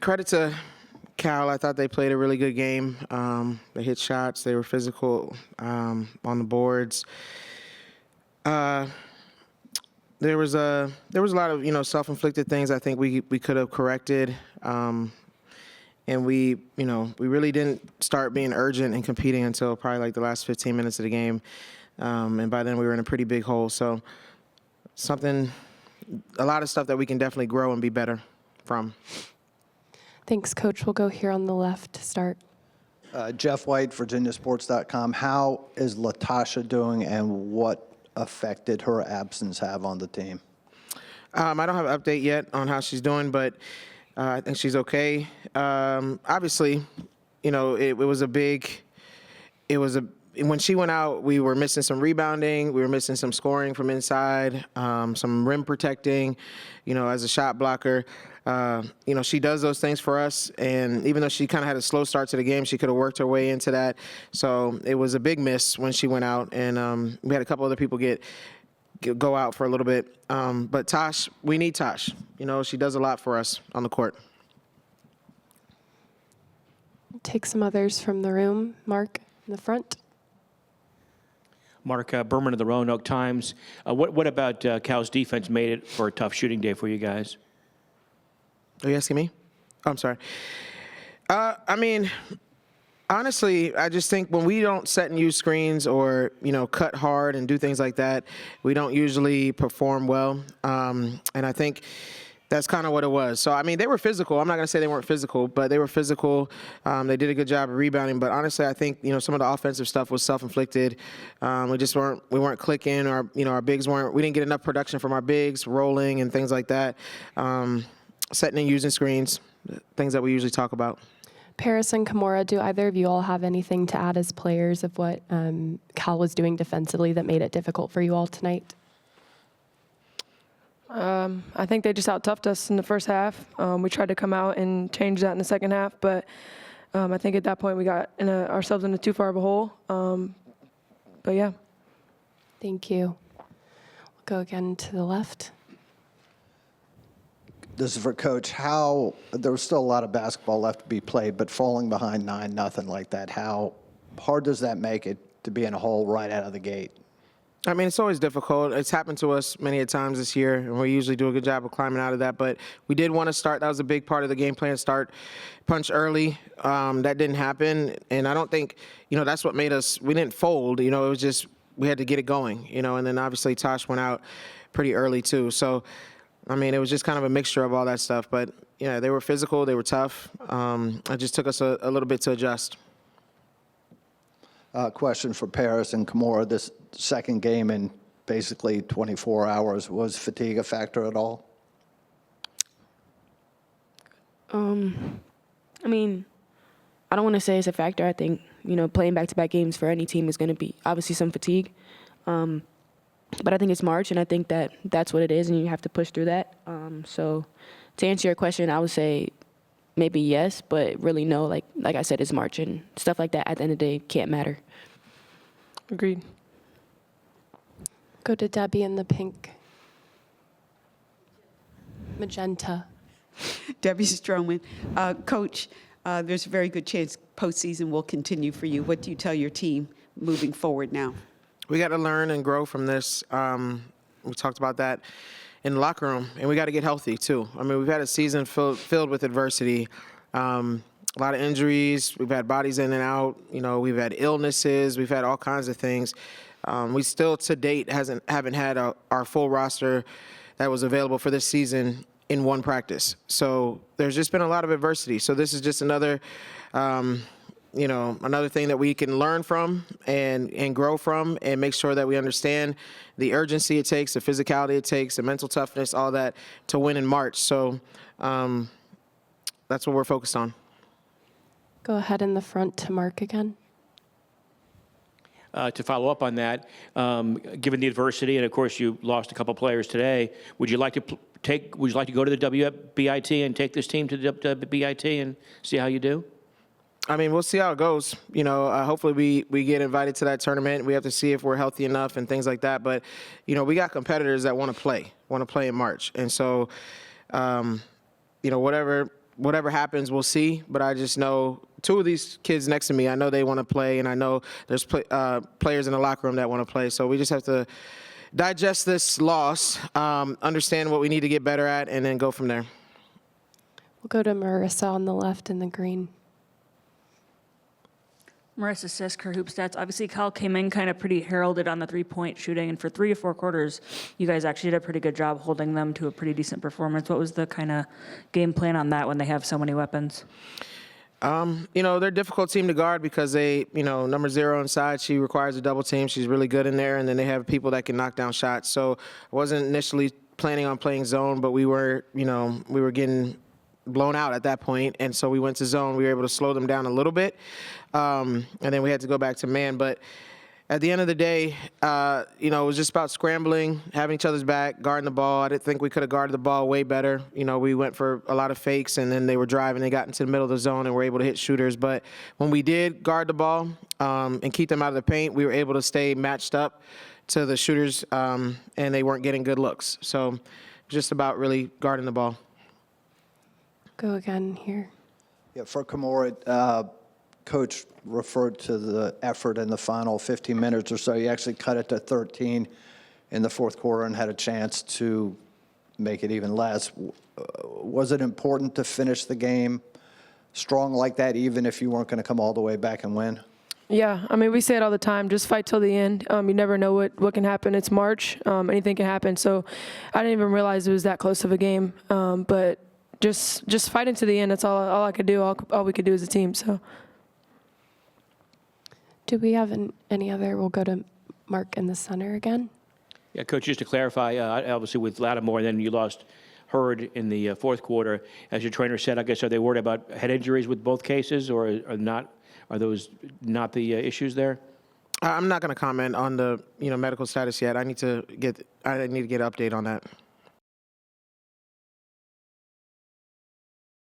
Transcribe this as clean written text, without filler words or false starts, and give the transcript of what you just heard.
Credit to Cal. I thought they played a really good game. They hit shots. They were physical on the boards. There was a lot of self-inflicted things I think we could have corrected, and we really didn't start being urgent and competing until probably like the last 15 minutes of the game, and by then we were in a pretty big hole. So a lot of stuff that we can definitely grow and be better from. Thanks, Coach. We'll go here on the left to start. Jeff White, VirginiaSports.com. How is Latasha doing, and what effect did her absence have on the team? I don't have an update yet on how she's doing, but I think she's okay. Obviously, when she went out, we were missing some rebounding, we were missing some scoring from inside, some rim protecting, as a shot blocker. She does those things for us, and even though she kind of had a slow start to the game, she could have worked her way into that. So it was a big miss when she went out, and we had a couple other people go out for a little bit. But Tosh, we need Tosh. She does a lot for us on the court. Take some others from the room. Mark in the front. Mark Berman of the Roanoke Times. What about Cal's defense made it for a tough shooting day for you guys? Are you asking me? Oh, I'm sorry. Honestly, I just think when we don't set and use screens or, cut hard and do things like that, we don't usually perform well. And I think that's kind of what it was. So, they were physical. I'm not going to say they weren't physical, but they were physical. They did a good job of rebounding. But honestly, I think, some of the offensive stuff was self-inflicted. We weren't clicking, or, our bigs we didn't get enough production from our bigs, rolling and things like that. Setting and using screens, things that we usually talk about. Paris and Kymora, do either of you all have anything to add as players of what Cal was doing defensively that made it difficult for you all tonight? I think they just out-toughed us in the first half. We tried to come out and change that in the second half, but I think at that point we got ourselves in a too far of a hole. But yeah. Thank you. We'll go again to the left. This is for Coach. How there was still a lot of basketball left to be played, but falling behind 9-0 like that, how hard does that make it to be in a hole right out of the gate? It's always difficult. It's happened to us many a times this year, and we usually do a good job of climbing out of that. But we did want to start. That was a big part of the game plan, punch early. That didn't happen, and I don't think, that's what made us, we didn't fold. It was just we had to get it going, and then obviously Tosh went out pretty early too. So, it was just kind of a mixture of all that stuff. But, they were physical. They were tough. It just took us a little bit to adjust. Question for Paris and Kymora. This second game in basically 24 hours, was fatigue a factor at all? I don't want to say it's a factor. I think, playing back-to-back games for any team is going to be obviously some fatigue. But I think it's March, and I think that's what it is, and you have to push through that. So to answer your question, I would say maybe yes, but really no. Like I said, it's March, and stuff like that at the end of the day can't matter. Agreed. Go to Debbie in the pink. Magenta. Debbie Stroman. Coach, there's a very good chance postseason will continue for you. What do you tell your team moving forward now? We got to learn and grow from this. We talked about that in the locker room, and we got to get healthy too. We've had a season filled with adversity, a lot of injuries. We've had bodies in and out. We've had illnesses. We've had all kinds of things. We still, to date, haven't had our full roster that was available for this season in one practice. So there's just been a lot of adversity. So this is just another thing that we can learn from and grow from, and make sure that we understand the urgency it takes, the physicality it takes, the mental toughness, all that to win in March. So that's what we're focused on. Go ahead in the front to Mark again. To follow up on that, given the adversity, and of course you lost a couple players today, would you like to go to the WBIT and take this team to the WBIT and see how you do? We'll see how it goes. Hopefully we get invited to that tournament. We have to see if we're healthy enough and things like that. But, we got competitors that want to play in March. And so, whatever whatever happens, we'll see. But I just know two of these kids next to me, I know they want to play, and I know there's players in the locker room that want to play. So we just have to digest this loss, understand what we need to get better at, and then go from there. We'll go to Marissa on the left in the green. Marissa Sisker, Hoop Stats. Obviously, Cal came in kind of pretty heralded on the three-point shooting, and for 3 or 4 quarters, you guys actually did a pretty good job holding them to a pretty decent performance. What was the kind of game plan on that when they have so many weapons? They're a difficult team to guard because they, number 0 inside, she requires a double team. She's really good in there, and then they have people that can knock down shots. So I wasn't initially planning on playing zone, but we were getting blown out at that point, and so we went to zone. We were able to slow them down a little bit, and then we had to go back to man. But at the end of the day, it was just about scrambling, having each other's back, guarding the ball. I didn't think we could have guarded the ball way better. We went for a lot of fakes, and then they were driving. They got into the middle of the zone and were able to hit shooters. But when we did guard the ball and keep them out of the paint, we were able to stay matched up to the shooters, and they weren't getting good looks. So just about really guarding the ball. Go again here. Yeah, for Kymora, Coach referred to the effort in the final 15 minutes or so. You actually cut it to 13 in the fourth quarter and had a chance to make it even less. Was it important to finish the game strong like that, even if you weren't going to come all the way back and win? Yeah, I mean, we say it all the time, just fight till the end. You never know what can happen. It's March. Anything can happen. So I didn't even realize it was that close of a game. But just fighting to the end, that's all I could do, all we could do as a team. So. Do we have any other? We'll go to Mark in the center again. Yeah, Coach, just to clarify, obviously with Lattimore, then you lost Hurd in the fourth quarter. As your trainer said, I guess, are they worried about head injuries with both cases, or are not? Are those not the issues there? I'm not going to comment on the medical status yet. I need to get an update on that.